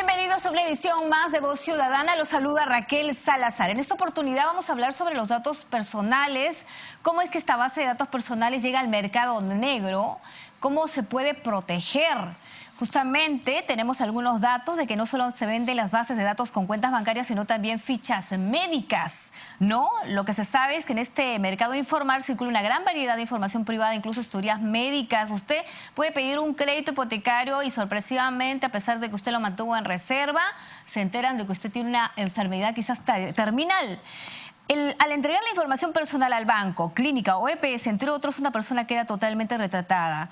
Bienvenidos a una edición más de Voz Ciudadana. Los saluda Raquel Salazar. En esta oportunidad vamos a hablar sobre los datos personales, cómo es que esta base de datos personales llega al mercado negro, cómo se puede proteger. Justamente tenemos algunos datos de que no solo se venden las bases de datos con cuentas bancarias, sino también fichas médicas, ¿no? Lo que se sabe es que en este mercado informal circula una gran variedad de información privada, incluso historias médicas. Usted puede pedir un crédito hipotecario y sorpresivamente, a pesar de que usted lo mantuvo en reserva, se enteran de que usted tiene una enfermedad quizás terminal. Al entregar la información personal al banco, clínica o EPS, entre otros, una persona queda totalmente retratada.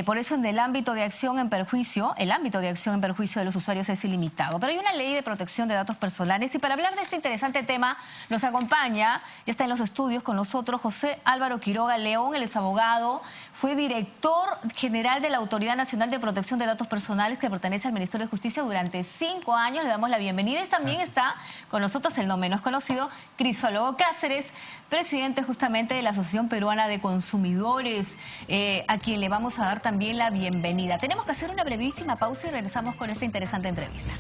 Por eso en el ámbito de acción en perjuicio, de los usuarios es ilimitado. Pero hay una ley de protección de datos personales y para hablar de este interesante tema nos acompaña, ya está en los estudios con nosotros, José Álvaro Quiroga León. Él es abogado, fue director general de la Autoridad Nacional de Protección de Datos Personales que pertenece al Ministerio de Justicia durante 5 años. Le damos la bienvenida y también está con nosotros el no menos conocido, Crisólogo Cáceres, presidente justamente de la Asociación Peruana de Consumidores, a quien le vamos a dar también la bienvenida. Tenemos que hacer una brevísima pausa y regresamos con esta interesante entrevista.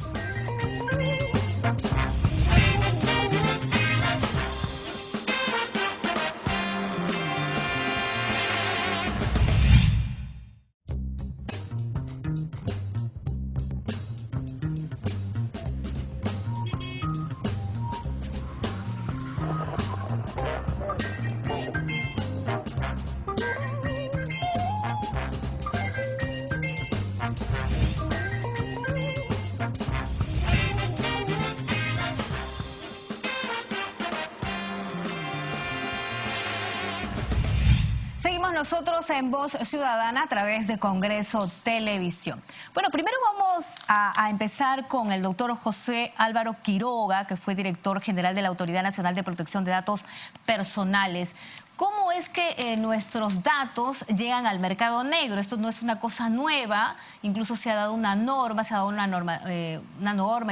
Seguimos nosotros en Voz Ciudadana a través de Congreso Televisión. Bueno, primero vamos a empezar con el doctor José Álvaro Quiroga, que fue director general de la Autoridad Nacional de Protección de Datos Personales. ¿Cómo es que nuestros datos llegan al mercado negro? Esto no es una cosa nueva, incluso se ha dado una norma,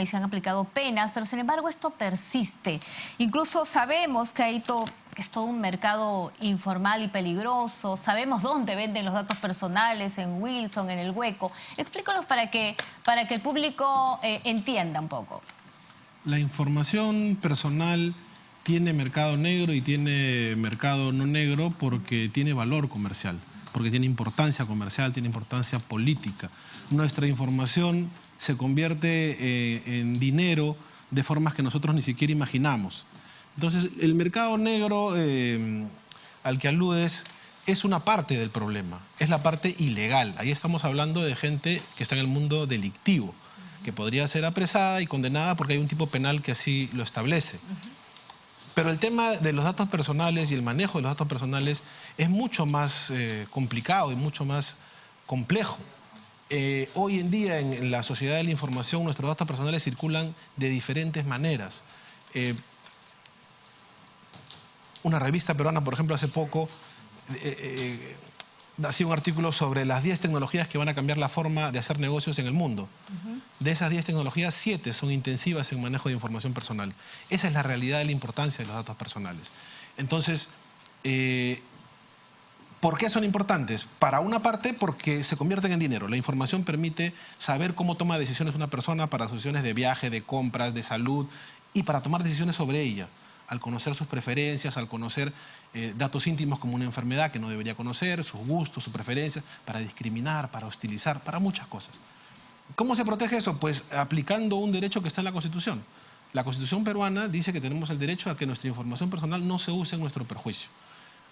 y se han aplicado penas, pero sin embargo esto persiste. Incluso sabemos que es todo un mercado informal y peligroso. Sabemos dónde venden los datos personales, en Wilson, en El Hueco. Explícanos para que el público entienda un poco. La información personal tiene mercado negro y tiene mercado no negro porque tiene valor comercial, porque tiene importancia comercial, tiene importancia política. Nuestra información se convierte en dinero de formas que nosotros ni siquiera imaginamos. Entonces, el mercado negro al que aludes es una parte del problema, es la parte ilegal. Ahí estamos hablando de gente que está en el mundo delictivo, que podría ser apresada y condenada porque hay un tipo penal que así lo establece. Pero el tema de los datos personales y el manejo de los datos personales es mucho más complicado y mucho más complejo. Hoy en día en la sociedad de la información nuestros datos personales circulan de diferentes maneras. Una revista peruana, por ejemplo, hace poco hacía un artículo sobre las 10 tecnologías que van a cambiar la forma de hacer negocios en el mundo. De esas 10 tecnologías, 7 son intensivas en manejo de información personal. Esa es la realidad de la importancia de los datos personales. Entonces, ¿por qué son importantes? Para una parte, porque se convierten en dinero. La información permite saber cómo toma decisiones una persona para decisiones de viaje, de compras, de salud y para tomar decisiones sobre ella. Al conocer sus preferencias, al conocer datos íntimos como una enfermedad que no debería conocer, sus gustos, sus preferencias, para discriminar, para hostilizar, para muchas cosas. ¿Cómo se protege eso? Pues aplicando un derecho que está en la Constitución. La Constitución peruana dice que tenemos el derecho a que nuestra información personal no se use en nuestro perjuicio.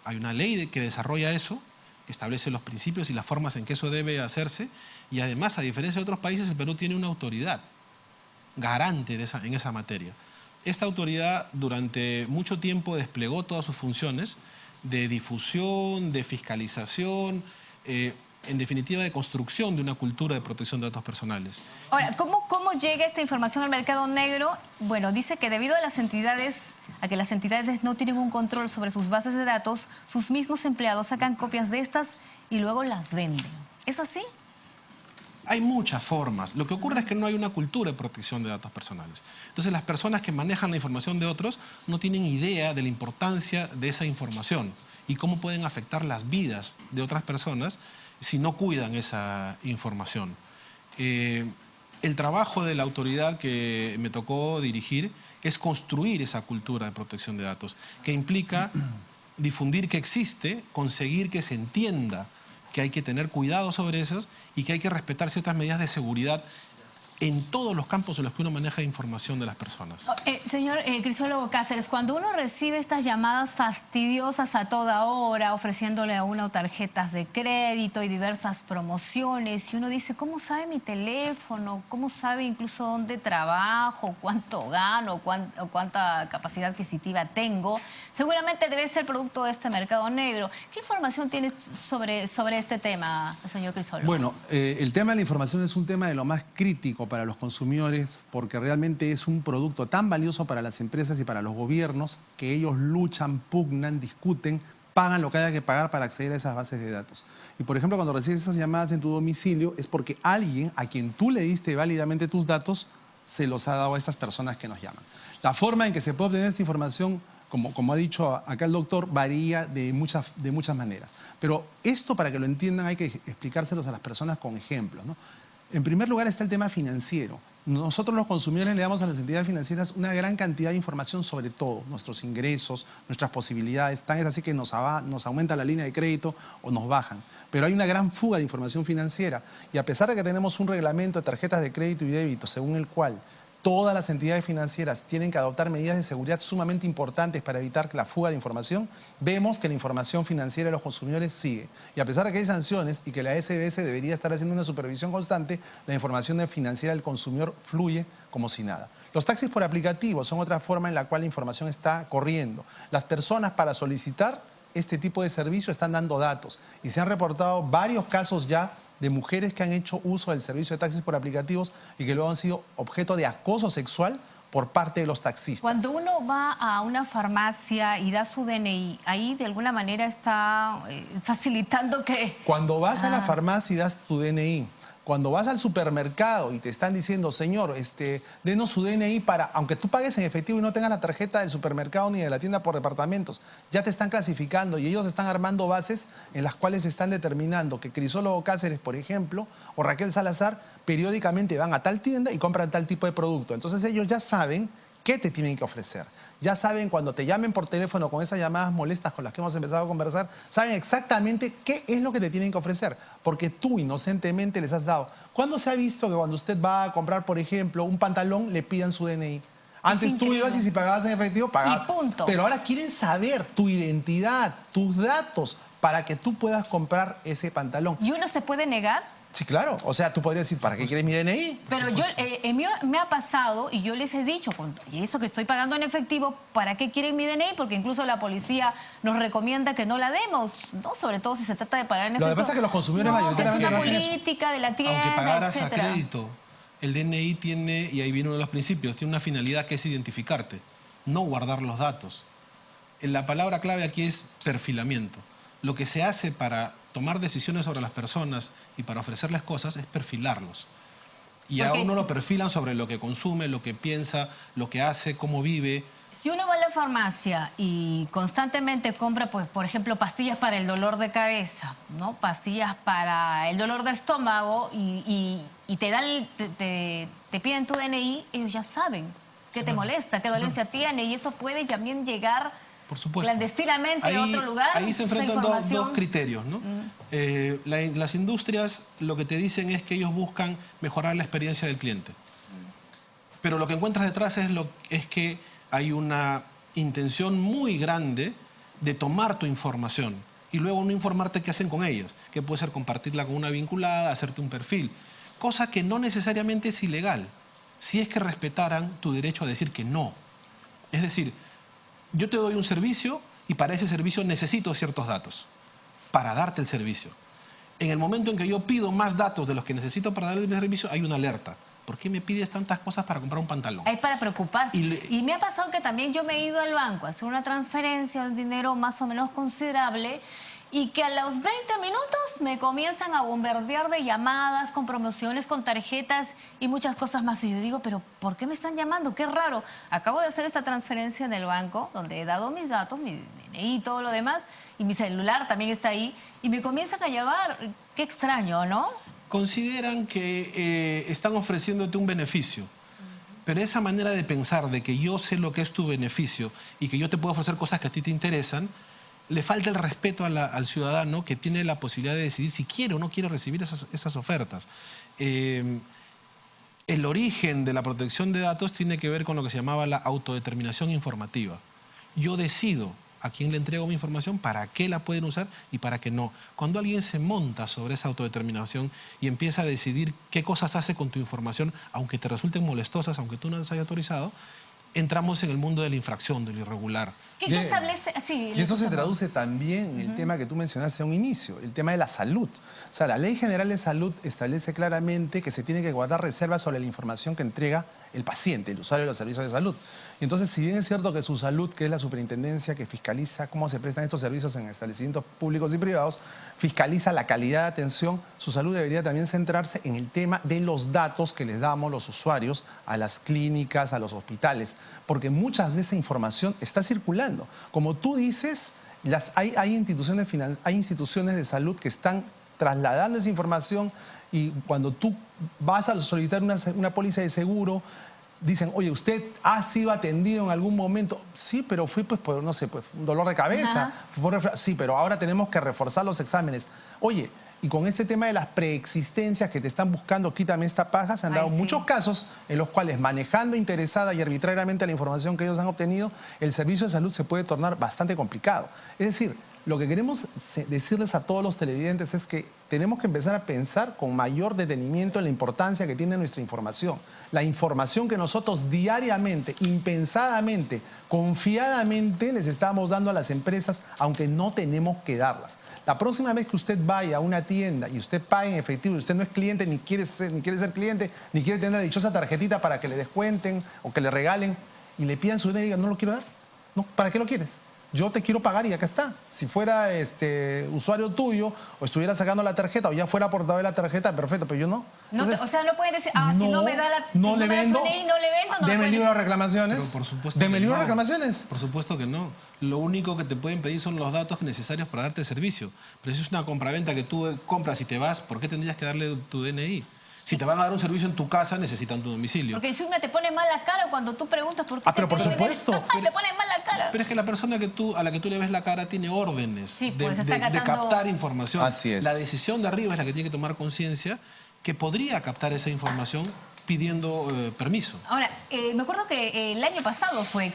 Hay una ley que desarrolla eso, que establece los principios y las formas en que eso debe hacerse, y además, a diferencia de otros países, el Perú tiene una autoridad garante en esa materia. Esta autoridad durante mucho tiempo desplegó todas sus funciones de difusión, de fiscalización, en definitiva de construcción de una cultura de protección de datos personales. Ahora, ¿cómo llega esta información al mercado negro? Bueno, dice que debido a que las entidades no tienen un control sobre sus bases de datos, sus mismos empleados sacan copias de estas y luego las venden. ¿Es así? Hay muchas formas. Lo que ocurre es que no hay una cultura de protección de datos personales. Entonces las personas que manejan la información de otros no tienen idea de la importancia de esa información y cómo pueden afectar las vidas de otras personas si no cuidan esa información. El trabajo de la autoridad que me tocó dirigir es construir esa cultura de protección de datos, que implica difundir que existe, conseguir que se entienda que hay que tener cuidado sobre esos y que hay que respetar ciertas medidas de seguridad en todos los campos en los que uno maneja información de las personas. Señor Crisólogo Cáceres, cuando uno recibe estas llamadas fastidiosas a toda hora, ofreciéndole a uno tarjetas de crédito y diversas promociones, y uno dice, ¿cómo sabe mi teléfono? ¿Cómo sabe incluso dónde trabajo? ¿Cuánto gano? ¿O cuánta capacidad adquisitiva tengo? Seguramente debe ser producto de este mercado negro. ¿Qué información tienes sobre este tema, señor Crisólogo? Bueno, el tema de la información es un tema de lo más crítico para los consumidores, porque realmente es un producto tan valioso para las empresas y para los gobiernos que ellos luchan, pugnan, discuten, pagan lo que haya que pagar para acceder a esas bases de datos. Y por ejemplo, cuando recibes esas llamadas en tu domicilio es porque alguien a quien tú le diste válidamente tus datos se los ha dado a estas personas que nos llaman. La forma en que se puede obtener esta información, como ha dicho acá el doctor, varía de muchas maneras. Pero esto, para que lo entiendan, hay que explicárselos a las personas con ejemplos, ¿no? En primer lugar está el tema financiero. Nosotros los consumidores le damos a las entidades financieras una gran cantidad de información sobre todo, nuestros ingresos, nuestras posibilidades. Tan es así que nos aumenta la línea de crédito o nos bajan. Pero hay una gran fuga de información financiera y a pesar de que tenemos un reglamento de tarjetas de crédito y débito según el cual todas las entidades financieras tienen que adoptar medidas de seguridad sumamente importantes para evitar la fuga de información, vemos que la información financiera de los consumidores sigue. Y a pesar de que hay sanciones y que la SBS debería estar haciendo una supervisión constante, la información financiera del consumidor fluye como si nada. Los taxis por aplicativo son otra forma en la cual la información está corriendo. Las personas, para solicitar este tipo de servicio, están dando datos y se han reportado varios casos ya de mujeres que han hecho uso del servicio de taxis por aplicativos y que luego han sido objeto de acoso sexual por parte de los taxistas. Cuando uno va a una farmacia y da su DNI, ahí de alguna manera está facilitando que... Cuando vas a la farmacia y das tu DNI, cuando vas al supermercado y te están diciendo, señor, denos su DNI para, aunque tú pagues en efectivo y no tengas la tarjeta del supermercado ni de la tienda por departamentos, ya te están clasificando y ellos están armando bases en las cuales están determinando que Crisólogo Cáceres, por ejemplo, o Raquel Salazar, periódicamente van a tal tienda y compran tal tipo de producto. Entonces ellos ya saben qué te tienen que ofrecer. Ya saben, cuando te llamen por teléfono con esas llamadas molestas con las que hemos empezado a conversar, saben exactamente qué es lo que te tienen que ofrecer, porque tú inocentemente les has dado. ¿Cuándo se ha visto que cuando usted va a comprar, por ejemplo, un pantalón, le pidan su DNI? Antes tú ibas y si pagabas en efectivo, pagabas. Y punto. Pero ahora quieren saber tu identidad, tus datos, para que tú puedas comprar ese pantalón. ¿Y uno se puede negar? Sí, claro. O sea, tú podrías decir, ¿para qué quieres mi DNI? Pero yo, me ha pasado y yo les he dicho, y eso que estoy pagando en efectivo, ¿para qué quieren mi DNI? Porque incluso la policía nos recomienda que no la demos, ¿no? Sobre todo si se trata de pagar en efectivo. Lo que pasa es que los consumidores mayoritariamente es una no hacen eso. política de la tienda, aunque pagaras etcétera. a crédito, el DNI tiene, y ahí viene uno de los principios, tiene una finalidad que es identificarte, no guardar los datos. La palabra clave aquí es perfilamiento. Lo que se hace para tomar decisiones sobre las personas y para ofrecerles cosas es perfilarlos. Y a uno lo perfilan sobre lo que consume, lo que piensa, lo que hace, cómo vive. Si uno va a la farmacia y constantemente compra, pues, por ejemplo, pastillas para el dolor de cabeza, ¿no? Pastillas para el dolor de estómago y te piden tu DNI, ellos ya saben qué te molesta, qué dolencia tiene y eso puede también llegar... Por supuesto. Clandestinamente a otro lugar. Ahí se enfrentan dos criterios, ¿no? Las industrias lo que te dicen es que ellos buscan mejorar la experiencia del cliente. Pero lo que encuentras detrás es que hay una intención muy grande de tomar tu información y luego no informarte qué hacen con ellas, que puede ser compartirla con una vinculada, hacerte un perfil, cosa que no necesariamente es ilegal, si es que respetaran tu derecho a decir que no. Es decir, yo te doy un servicio y para ese servicio necesito ciertos datos para darte el servicio. En el momento en que yo pido más datos de los que necesito para darle el servicio, hay una alerta. ¿Por qué me pides tantas cosas para comprar un pantalón? Hay para preocuparse. Y me ha pasado que también yo me he ido al banco a hacer una transferencia de un dinero más o menos considerable y que a los 20 minutos me comienzan a bombardear de llamadas, con promociones, con tarjetas y muchas cosas más. Y yo digo, pero ¿por qué me están llamando? Qué raro. Acabo de hacer esta transferencia en el banco, donde he dado mis datos, mi DNI y todo lo demás, y mi celular también está ahí, y me comienzan a llamar. Qué extraño, ¿no? consideran que están ofreciéndote un beneficio. Pero esa manera de pensar de que yo sé lo que es tu beneficio y que yo te puedo ofrecer cosas que a ti te interesan, le falta el respeto al ciudadano que tiene la posibilidad de decidir si quiere o no quiere recibir esas ofertas. El origen de la protección de datos tiene que ver con lo que se llamaba la autodeterminación informativa. Yo decido a quién le entrego mi información, para qué la pueden usar y para qué no. Cuando alguien se monta sobre esa autodeterminación y empieza a decidir qué cosas hace con tu información, aunque te resulten molestosas, aunque tú no las hayas autorizado, entramos en el mundo de la infracción, de lo irregular. ¿Qué establece? Sí, y esto se traduce también en el tema que tú mencionaste a un inicio, el tema de la salud. O sea, la Ley General de Salud establece claramente que se tiene que guardar reservas sobre la información que entrega el paciente, el usuario de los servicios de salud. Y entonces, si bien es cierto que su salud, que es la superintendencia que fiscaliza cómo se prestan estos servicios en establecimientos públicos y privados, fiscaliza la calidad de atención, su salud debería también centrarse en el tema de los datos que les damos los usuarios a las clínicas, a los hospitales, porque mucha de esa información está circulando. Como tú dices, hay instituciones de salud que están trasladando esa información, y cuando tú vas a solicitar una póliza de seguro, dicen, oye, ¿usted ha sido atendido en algún momento? Sí, pero fui pues por, no sé, pues un dolor de cabeza. Sí, pero ahora tenemos que reforzar los exámenes. Oye, y con este tema de las preexistencias que te están buscando, quítame esta paja, se han dado muchos casos en los cuales, manejando interesada y arbitrariamente la información que ellos han obtenido, el servicio de salud se puede tornar bastante complicado. Es decir, lo que queremos decirles a todos los televidentes es que tenemos que empezar a pensar con mayor detenimiento en la importancia que tiene nuestra información. La información que nosotros diariamente, impensadamente, confiadamente les estamos dando a las empresas, aunque no tenemos que darlas. La próxima vez que usted vaya a una tienda y usted pague en efectivo, y usted no es cliente, ni quiere ser cliente, ni quiere tener la dichosa tarjetita para que le descuenten o que le regalen, y le pidan su dinero y digan, no lo quiero dar. No, ¿para qué lo quieres? Yo te quiero pagar y acá está. Si fuera usuario tuyo o estuviera sacando la tarjeta o ya fuera portador de la tarjeta, perfecto, pero yo no. Entonces, o sea, no pueden decir, si no me da la no le vendo, no le vendo, no deme libro de reclamaciones. Pero por supuesto deme que libro de no. reclamaciones. Por supuesto que no. Lo único que te pueden pedir son los datos necesarios para darte servicio. Pero si es una compraventa que tú compras y te vas, ¿por qué tendrías que darle tu DNI? Si te van a dar un servicio en tu casa, necesitan tu domicilio. Porque encima te pone mala cara cuando tú preguntas por qué pero por supuesto. Te pone mala cara. Pero es que la persona a la que tú le ves la cara tiene órdenes pues, de captar información. Así es. La decisión de arriba es la que tiene que tomar conciencia que podría captar esa información pidiendo permiso. Ahora, me acuerdo que el año pasado fue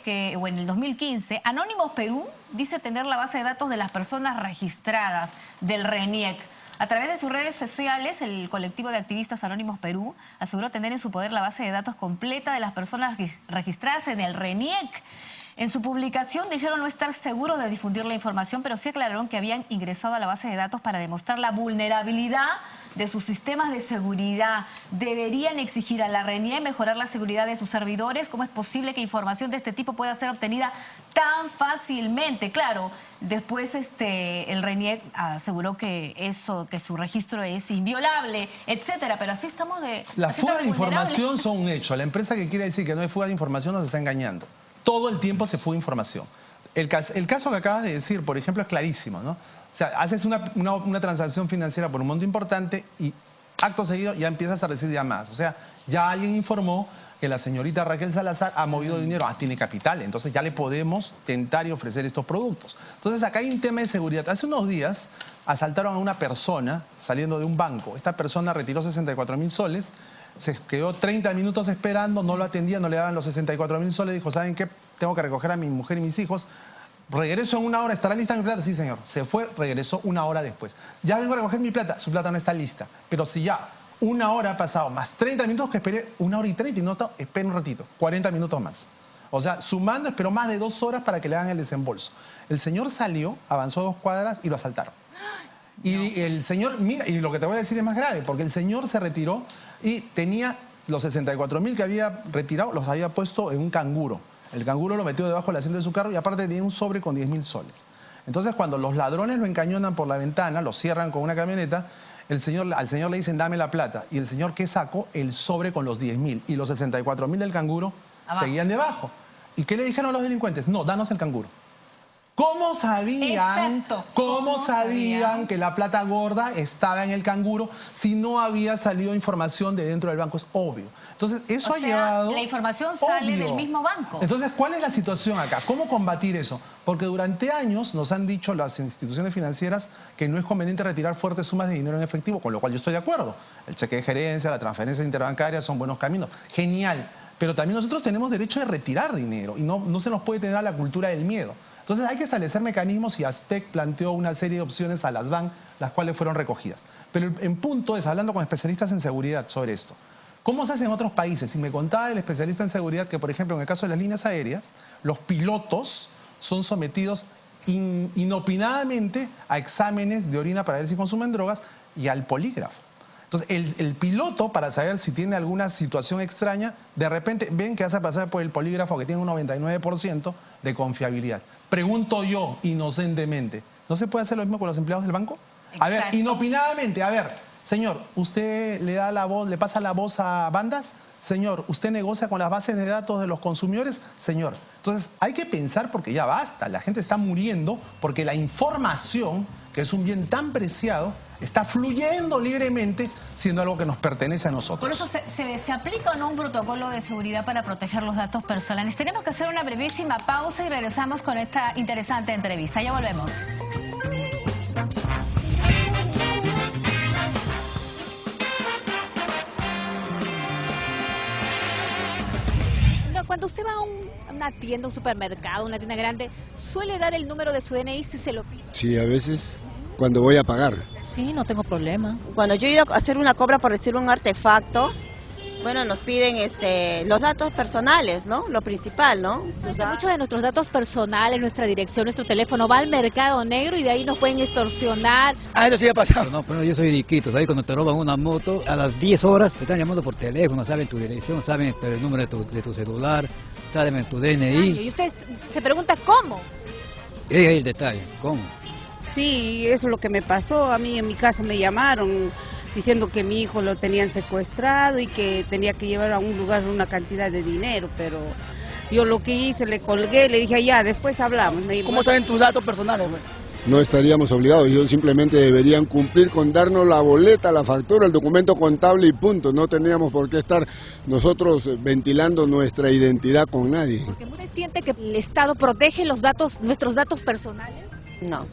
que, o en el 2015, Anónimos Perú dice tener la base de datos de las personas registradas del RENIEC. A través de sus redes sociales, el colectivo de activistas Anónimos Perú aseguró tener en su poder la base de datos completa de las personas registradas en el RENIEC. En su publicación dijeron no estar seguros de difundir la información, pero sí aclararon que habían ingresado a la base de datos para demostrar la vulnerabilidad de sus sistemas de seguridad. Deberían exigir a la RENIEC mejorar la seguridad de sus servidores. ¿Cómo es posible que información de este tipo pueda ser obtenida tan fácilmente? Claro, después el RENIEC aseguró que su registro es inviolable, etcétera, pero así estamos de... Las fugas de información son un hecho. La empresa que quiere decir que no hay fuga de información nos está engañando. Todo el tiempo se fuga información. El caso que acabas de decir, por ejemplo, es clarísimo, ¿no? O sea, haces una transacción financiera por un monto importante y acto seguido ya empiezas a recibir llamadas. O sea, ya alguien informó que la señorita Raquel Salazar ha movido dinero, tiene capital, entonces ya le podemos tentar y ofrecer estos productos. Entonces acá hay un tema de seguridad. Hace unos días asaltaron a una persona saliendo de un banco. Esta persona retiró 64.000 soles, se quedó 30 minutos esperando, no lo atendía, no le daban los 64.000 soles, dijo, ¿saben qué? Tengo que recoger a mi mujer y mis hijos. Regreso en 1 hora, ¿estará lista mi plata? Sí, señor. Se fue, regresó 1 hora después. Ya vengo a recoger mi plata, su plata no está lista. Pero si ya 1 hora ha pasado, más 30 minutos que esperé, 1 hora y 30 y no, espera un ratito, 40 minutos más. O sea, sumando, esperó más de 2 horas para que le hagan el desembolso. El señor salió, avanzó 2 cuadras y lo asaltaron. Y el señor, mira, y lo que te voy a decir es más grave, porque el señor se retiró y tenía los 64.000 que había retirado, los había puesto en un canguro. El canguro lo metió debajo del asiento de su carro y aparte tenía un sobre con 10.000 soles. Entonces, cuando los ladrones lo encañonan por la ventana, lo cierran con una camioneta, al señor le dicen, dame la plata. Y el señor, ¿qué sacó? El sobre con los 10.000. Y los 64.000 del canguro seguían debajo. ¿Y qué le dijeron a los delincuentes? No, danos el canguro. ¿Cómo sabían, Exacto. cómo ¿Cómo sabían sabían? que la plata gorda estaba en el canguro si no había salido información de dentro del banco? Es obvio. Entonces, eso O ha sea, llevado... la información sale del mismo banco. Entonces, ¿cuál es la situación acá? ¿Cómo combatir eso? Porque durante años nos han dicho las instituciones financieras que no es conveniente retirar fuertes sumas de dinero en efectivo, con lo cual yo estoy de acuerdo. El cheque de gerencia, la transferencia interbancaria son buenos caminos. Genial. Pero también nosotros tenemos derecho de retirar dinero y no se nos puede tener a la cultura del miedo. Entonces hay que establecer mecanismos y ASPEC planteó una serie de opciones a las BAN, las cuales fueron recogidas. Pero en punto es, hablando con especialistas en seguridad sobre esto, ¿cómo se hace en otros países? Y me contaba el especialista en seguridad que, por ejemplo, en el caso de las líneas aéreas, los pilotos son sometidos inopinadamente a exámenes de orina para ver si consumen drogas y al polígrafo. Entonces, el piloto, para saber si tiene alguna situación extraña, de repente ven que hace pasar por el polígrafo que tiene un 99% de confiabilidad. Pregunto yo, inocentemente, ¿no se puede hacer lo mismo con los empleados del banco? A ver, Exacto. inopinadamente, a ver, señor, ¿usted le da la voz, le pasa la voz a bandas? Señor, ¿usted negocia con las bases de datos de los consumidores? Señor. Entonces, hay que pensar porque ya basta, la gente está muriendo porque la información, que es un bien tan preciado, está fluyendo libremente, siendo algo que nos pertenece a nosotros. Por eso se aplica o no un protocolo de seguridad para proteger los datos personales. Tenemos que hacer una brevísima pausa y regresamos con esta interesante entrevista. Ya volvemos. Cuando usted va a una tienda, un supermercado, una tienda grande, ¿suele dar el número de su DNI si se lo pide? Sí, a veces cuando voy a pagar. Sí, no tengo problema. Cuando yo he ido a hacer una compra por decir un artefacto, bueno, nos piden los datos personales, ¿no? Lo principal, ¿no? Porque muchos de nuestros datos personales, nuestra dirección, nuestro teléfono, va al mercado negro y de ahí nos pueden extorsionar. Ah, eso sí ha pasado. No, pero yo soy de Iquitos, ahí cuando te roban una moto, a las 10 horas te están llamando por teléfono, saben tu dirección, saben el número de tu celular, saben tu DNI. Y usted se pregunta cómo. Ese es el detalle, ¿cómo? Sí, eso es lo que me pasó. A mí en mi casa me llamaron diciendo que mi hijo lo tenían secuestrado y que tenía que llevar a un lugar una cantidad de dinero, pero yo lo que hice, le colgué, le dije, ya, después hablamos. ¿Cómo saben tus datos personales, güey? No estaríamos obligados, ellos simplemente deberían cumplir con darnos la boleta, la factura, el documento contable y punto. No tendríamos por qué estar nosotros ventilando nuestra identidad con nadie. Porque usted siente que el Estado protege los datos, nuestros datos personales. No,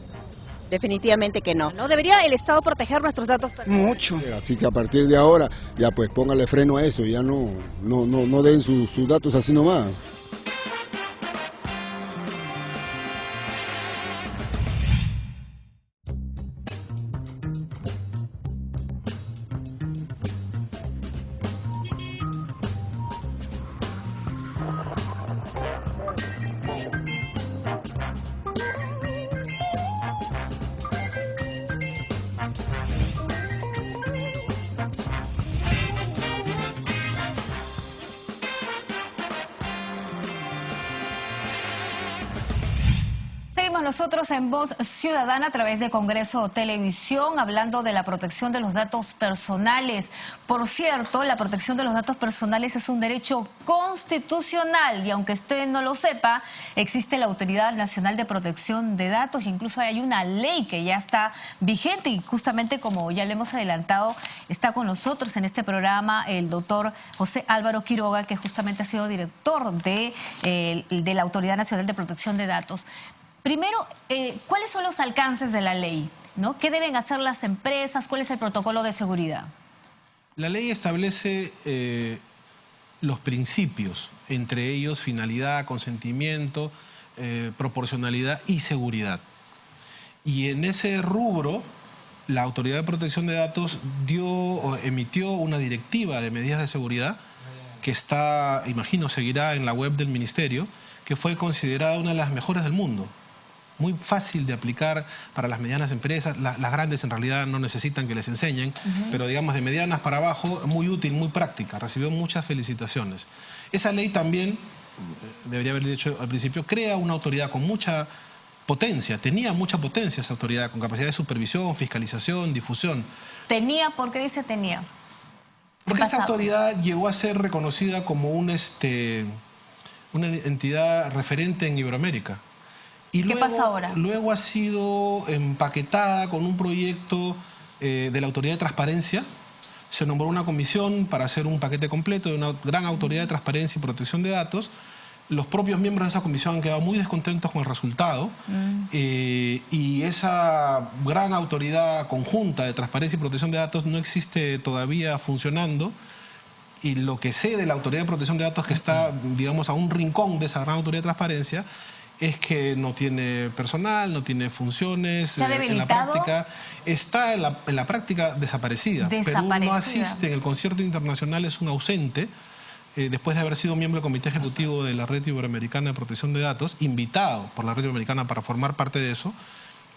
definitivamente que no. ¿No debería el Estado proteger nuestros datos personales? Mucho. Así que a partir de ahora, ya pues póngale freno a eso, ya no den sus datos así nomás. Seguimos nosotros en Voz Ciudadana a través de Congreso Televisión hablando de la protección de los datos personales. Por cierto, la protección de los datos personales es un derecho constitucional y aunque usted no lo sepa, existe la Autoridad Nacional de Protección de Datos e incluso hay una ley que ya está vigente y justamente como ya le hemos adelantado, está con nosotros en este programa el doctor José Álvaro Quiroga, que justamente ha sido director de la Autoridad Nacional de Protección de Datos. Primero, ¿cuáles son los alcances de la ley? ¿No? ¿Qué deben hacer las empresas? ¿Cuál es el protocolo de seguridad? La ley establece los principios, entre ellos finalidad, consentimiento, proporcionalidad y seguridad. Y en ese rubro, la Autoridad de Protección de Datos emitió una directiva de medidas de seguridad que está, imagino, seguirá en la web del Ministerio, que fue considerada una de las mejores del mundo. Muy fácil de aplicar para las medianas empresas, las grandes en realidad no necesitan que les enseñen, pero digamos de medianas para abajo, muy útil, muy práctica, recibió muchas felicitaciones. Esa ley también, debería haber dicho al principio, crea una autoridad con mucha potencia, tenía mucha potencia esa autoridad, con capacidad de supervisión, fiscalización, difusión. Tenía, ¿por qué dice tenía? Porque esta autoridad llegó a ser reconocida como una entidad referente en Iberoamérica. Y ¿Qué pasa ahora? Luego ha sido empaquetada con un proyecto de la Autoridad de Transparencia. Se nombró una comisión para hacer un paquete completo de una gran Autoridad de Transparencia y Protección de Datos. Los propios miembros de esa comisión han quedado muy descontentos con el resultado y esa gran autoridad conjunta de transparencia y protección de datos no existe todavía funcionando. Y lo que sé de la Autoridad de Protección de Datos, que está, digamos, a un rincón de esa gran autoridad de transparencia, es que no tiene personal, no tiene funciones. ¿Se ha debilitado? En la práctica, está en la práctica desaparecida. Perú no asiste en el concierto internacional, es un ausente. Después de haber sido miembro del Comité Ejecutivo de la Red Iberoamericana de Protección de Datos, invitado por la Red Iberoamericana para formar parte de eso,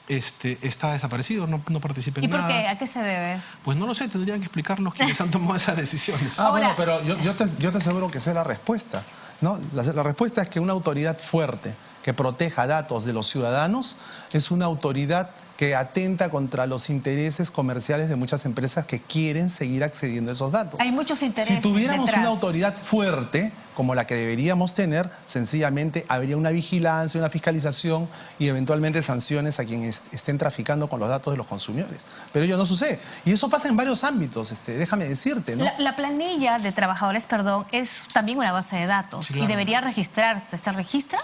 está desaparecido, no participa en nada. ¿Y por qué? ¿A qué se debe? Pues no lo sé, tendrían que explicarnos quiénes han tomado esas decisiones. Bueno, pero yo te aseguro que sé la respuesta, ¿no? La respuesta es que una autoridad fuerte que proteja datos de los ciudadanos es una autoridad que atenta contra los intereses comerciales de muchas empresas que quieren seguir accediendo a esos datos. Hay muchos intereses Si tuviéramos detrás. una autoridad fuerte, como la que deberíamos tener, sencillamente habría una vigilancia, una fiscalización y eventualmente sanciones a quienes estén traficando con los datos de los consumidores. Pero ello no sucede. Y eso pasa en varios ámbitos, déjame decirte, ¿no? La planilla de trabajadores, es también una base de datos, sí, claro, y debería registrarse. ¿Se registra?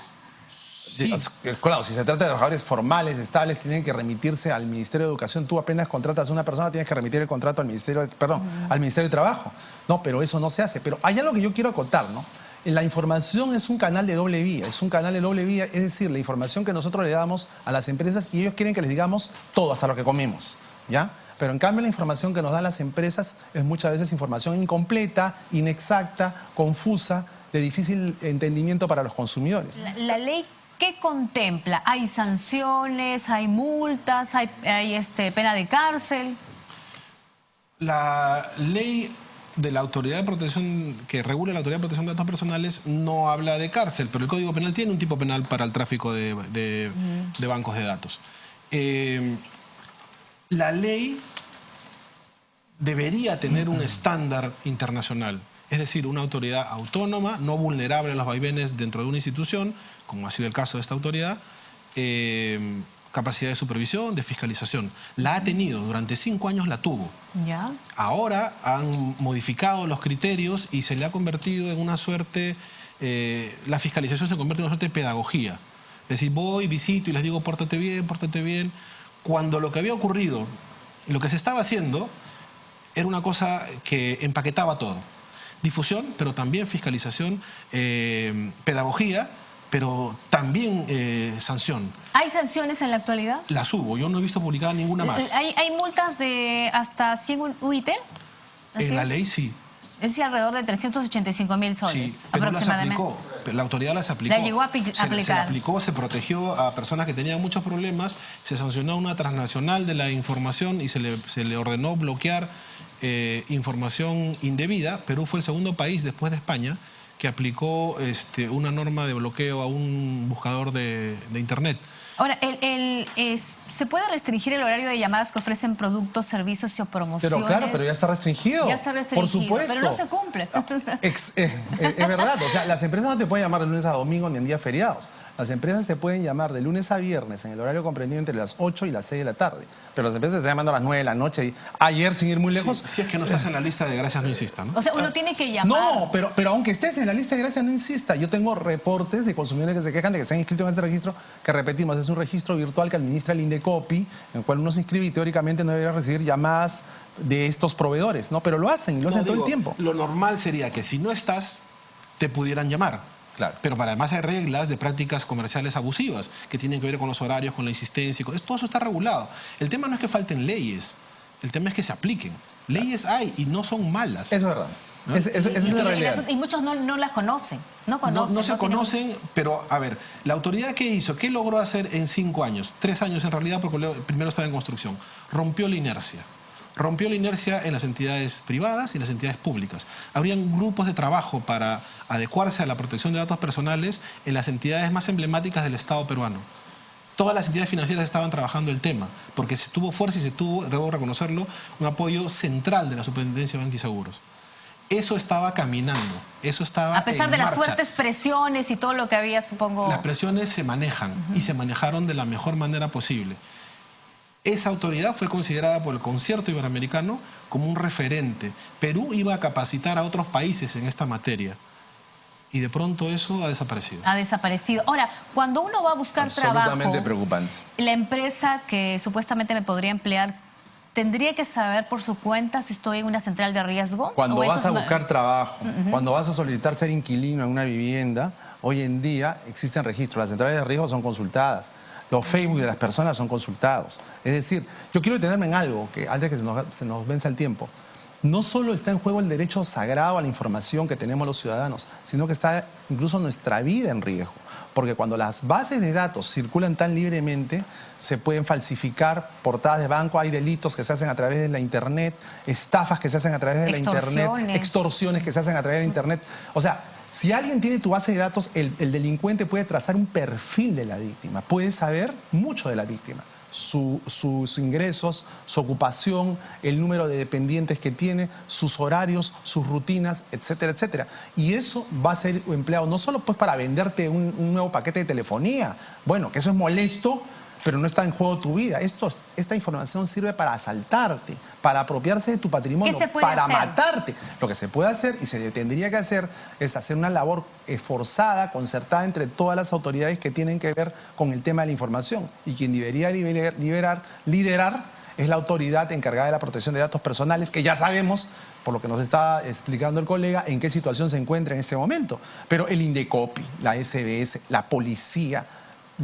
Sí. Claro, si se trata de trabajadores formales, estables, tienen que remitirse al Ministerio de Educación. Tú apenas contratas a una persona, tienes que remitir el contrato al Ministerio de Trabajo. No, pero eso no se hace. Pero hay algo que yo quiero acotar, ¿no? La información es un canal de doble vía, es decir, la información que nosotros le damos a las empresas y ellos quieren que les digamos todo, hasta lo que comemos, ¿ya? Pero en cambio la información que nos dan las empresas es muchas veces información incompleta, inexacta, confusa, de difícil entendimiento para los consumidores. La ley, ¿qué contempla? ¿Hay sanciones, hay multas, hay pena de cárcel? La ley de la Autoridad de Protección, que regula la Autoridad de Protección de Datos Personales, no habla de cárcel, pero el Código Penal tiene un tipo penal para el tráfico de bancos de datos. La ley debería tener un estándar internacional, es decir, una autoridad autónoma, no vulnerable a los vaivenes dentro de una institución, como ha sido el caso de esta autoridad, capacidad de supervisión, de fiscalización. La ha tenido, durante 5 años la tuvo. ¿Ya? Ahora han modificado los criterios y se le ha convertido en una suerte, la fiscalización se convierte en una suerte de pedagogía. Es decir, voy, visito y les digo, pórtate bien, cuando lo que había ocurrido, lo que se estaba haciendo, era una cosa que empaquetaba todo. Difusión, pero también fiscalización, pedagogía, pero también sanción. ¿Hay sanciones en la actualidad? Las hubo, yo no he visto publicada ninguna más. ¿Hay multas de hasta 100 UIT? En la ley sí. Es decir, alrededor de 385.000 soles, sí, pero aproximadamente. No las aplicó. La autoridad las aplicó. La llegó a aplicar. Se aplicó, se protegió a personas que tenían muchos problemas, se sancionó a una transnacional de la información y se le ordenó bloquear información indebida. Perú fue el segundo país después de España que aplicó una norma de bloqueo a un buscador de Internet. Ahora, ¿se puede restringir el horario de llamadas que ofrecen productos, servicios o promociones? Pero claro, pero ya está restringido. Ya está restringido, por supuesto. pero no se cumple. Es verdad, o sea, las empresas no te pueden llamar de lunes a domingo ni en días feriados. Las empresas te pueden llamar de lunes a viernes en el horario comprendido entre las 8 y las 6 de la tarde. Pero las empresas te están llamando a las 9 de la noche y ayer, sin ir muy lejos... Si es que no estás en la lista de gracias, no insista, ¿no? O sea, uno tiene que llamar... No, pero aunque estés en la lista de gracias, no insista. Yo tengo reportes de consumidores que se quejan de que se han inscrito en este registro, que repetimos, es un registro virtual que administra el Indecopi, en el cual uno se inscribe y teóricamente no debería recibir llamadas de estos proveedores, ¿no? Pero lo hacen y lo hacen todo el tiempo. Lo normal sería que si no estás, te pudieran llamar. Claro. Pero además hay reglas de prácticas comerciales abusivas que tienen que ver con los horarios, con la insistencia. Todo eso está regulado. El tema no es que falten leyes, el tema es que se apliquen. Leyes hay y no son malas. Eso es verdad. ¿No? Eso es la realidad. Y muchos no las conocen. No se conocen, pero a ver, la autoridad ¿qué hizo? ¿Qué logró hacer en 5 años? 3 años en realidad, porque primero estaba en construcción. Rompió la inercia. Rompió la inercia en las entidades privadas y en las entidades públicas. Habrían grupos de trabajo para adecuarse a la protección de datos personales en las entidades más emblemáticas del Estado peruano. Todas las entidades financieras estaban trabajando el tema, porque se tuvo fuerza y se tuvo, debo reconocerlo, un apoyo central de la Superintendencia de Banca y Seguros. Eso estaba caminando, eso estaba a pesar en de las marcha. fuertes presiones y todo lo que había, supongo. Las presiones se manejan y se manejaron de la mejor manera posible. Esa autoridad fue considerada por el Concierto Iberoamericano como un referente. Perú iba a capacitar a otros países en esta materia. Y de pronto eso ha desaparecido. Ha desaparecido. Ahora, cuando uno va a buscar Absolutamente trabajo, preocupante. la empresa que supuestamente me podría emplear, ¿tendría que saber por su cuenta si estoy en una central de riesgo? Cuando ¿O vas eso a es buscar trabajo, cuando vas a solicitar ser inquilino en una vivienda, hoy en día existen registros. Las centrales de riesgo son consultadas. Los Facebook de las personas son consultados. Es decir, yo quiero detenerme en algo, que antes que se nos venza el tiempo. No solo está en juego el derecho sagrado a la información que tenemos los ciudadanos, sino que está incluso nuestra vida en riesgo. Porque cuando las bases de datos circulan tan libremente, se pueden falsificar portadas de banco, hay delitos que se hacen a través de la Internet, estafas que se hacen a través de la Internet, extorsiones que se hacen a través de la Internet. O sea, si alguien tiene tu base de datos, el delincuente puede trazar un perfil de la víctima, puede saber mucho de la víctima. Sus ingresos, su ocupación, el número de dependientes que tiene, sus horarios, sus rutinas, etcétera, etcétera. Y eso va a ser empleado no solo pues para venderte un nuevo paquete de telefonía, bueno, que eso es molesto, pero no está en juego tu vida. Esta información sirve para asaltarte, para apropiarse de tu patrimonio, para matarte. Lo que se puede hacer y se tendría que hacer es hacer una labor esforzada, concertada entre todas las autoridades que tienen que ver con el tema de la información. Y quien debería liderar es la autoridad encargada de la protección de datos personales, que ya sabemos, por lo que nos está explicando el colega, en qué situación se encuentra en este momento. Pero el Indecopi, la SBS, la policía,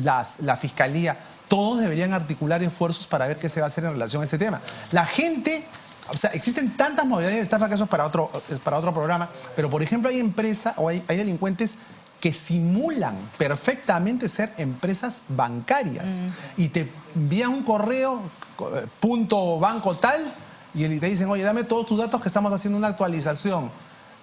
la fiscalía, todos deberían articular esfuerzos para ver qué se va a hacer en relación a este tema. La gente, o sea, existen tantas modalidades de estafa que eso es para otro programa, pero por ejemplo hay empresas o hay delincuentes que simulan perfectamente ser empresas bancarias y te envían un correo, .banco tal, y te dicen, oye, dame todos tus datos que estamos haciendo una actualización.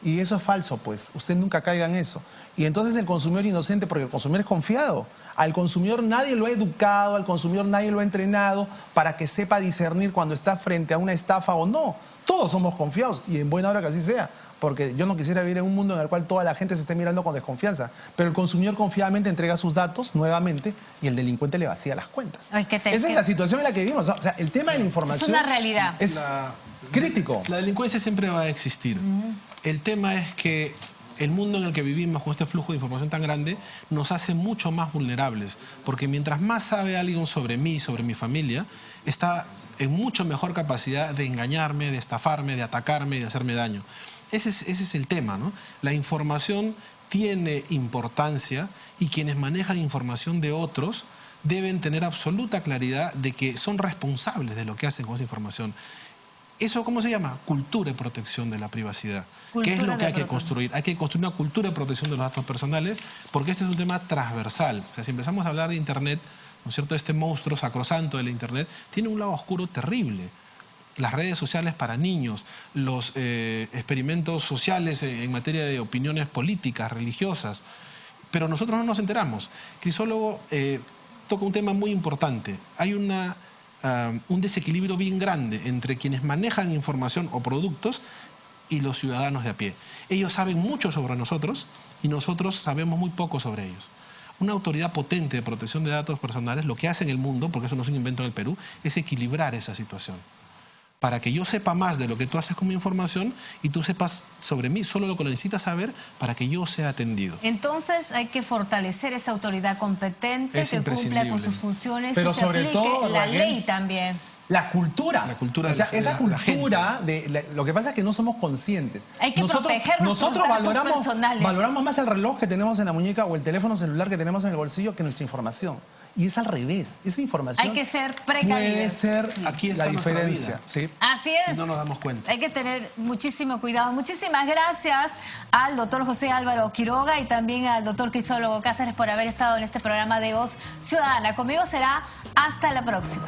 Y eso es falso, pues. Usted nunca caiga en eso. Y entonces el consumidor inocente, porque el consumidor es confiado. Al consumidor nadie lo ha educado, al consumidor nadie lo ha entrenado para que sepa discernir cuando está frente a una estafa o no. Todos somos confiados y en buena hora que así sea. Porque yo no quisiera vivir en un mundo en el cual toda la gente se esté mirando con desconfianza. Pero el consumidor confiadamente entrega sus datos nuevamente y el delincuente le vacía las cuentas. Esa es la situación en la que vivimos. O sea, el tema de la información... Es una realidad. Es crítico. La delincuencia siempre va a existir. El tema es que el mundo en el que vivimos con este flujo de información tan grande nos hace mucho más vulnerables. Porque mientras más sabe alguien sobre mí, sobre mi familia, está en mucho mejor capacidad de engañarme, de estafarme, de atacarme y de hacerme daño. Ese es el tema, ¿no? La información tiene importancia y quienes manejan información de otros deben tener absoluta claridad de que son responsables de lo que hacen con esa información. ¿Eso cómo se llama? Cultura y protección de la privacidad. ¿Qué es lo que hay que construir? Hay que construir una cultura de protección de los datos personales porque este es un tema transversal. O sea, si empezamos a hablar de Internet, ¿no es cierto? Este monstruo sacrosanto de la Internet tiene un lado oscuro terrible. Las redes sociales para niños, los experimentos sociales en materia de opiniones políticas, religiosas. Pero nosotros no nos enteramos. Crisólogo toca un tema muy importante. Hay un desequilibrio bien grande entre quienes manejan información o productos y los ciudadanos de a pie. Ellos saben mucho sobre nosotros y nosotros sabemos muy poco sobre ellos. Una autoridad potente de protección de datos personales lo que hace en el mundo, porque eso no es un invento del Perú, es equilibrar esa situación. Para que yo sepa más de lo que tú haces con mi información y tú sepas sobre mí solo lo que necesitas saber para que yo sea atendido. Entonces hay que fortalecer esa autoridad competente que cumpla con sus funciones, pero que se sobre aplique todo, la Raquel, ley también. La cultura. O sea, esa cultura, lo que pasa es que no somos conscientes. Hay que proteger nuestros datos personales. Valoramos más el reloj que tenemos en la muñeca o el teléfono celular que tenemos en el bolsillo que nuestra información. Y es al revés. Esa información hay que ser precavidos. Puede ser aquí está la diferencia. ¿Sí? Así es. Y no nos damos cuenta. Hay que tener muchísimo cuidado. Muchísimas gracias al doctor José Álvaro Quiroga y también al doctor Crisólogo Cáceres por haber estado en este programa de Voz Ciudadana. Conmigo será hasta la próxima.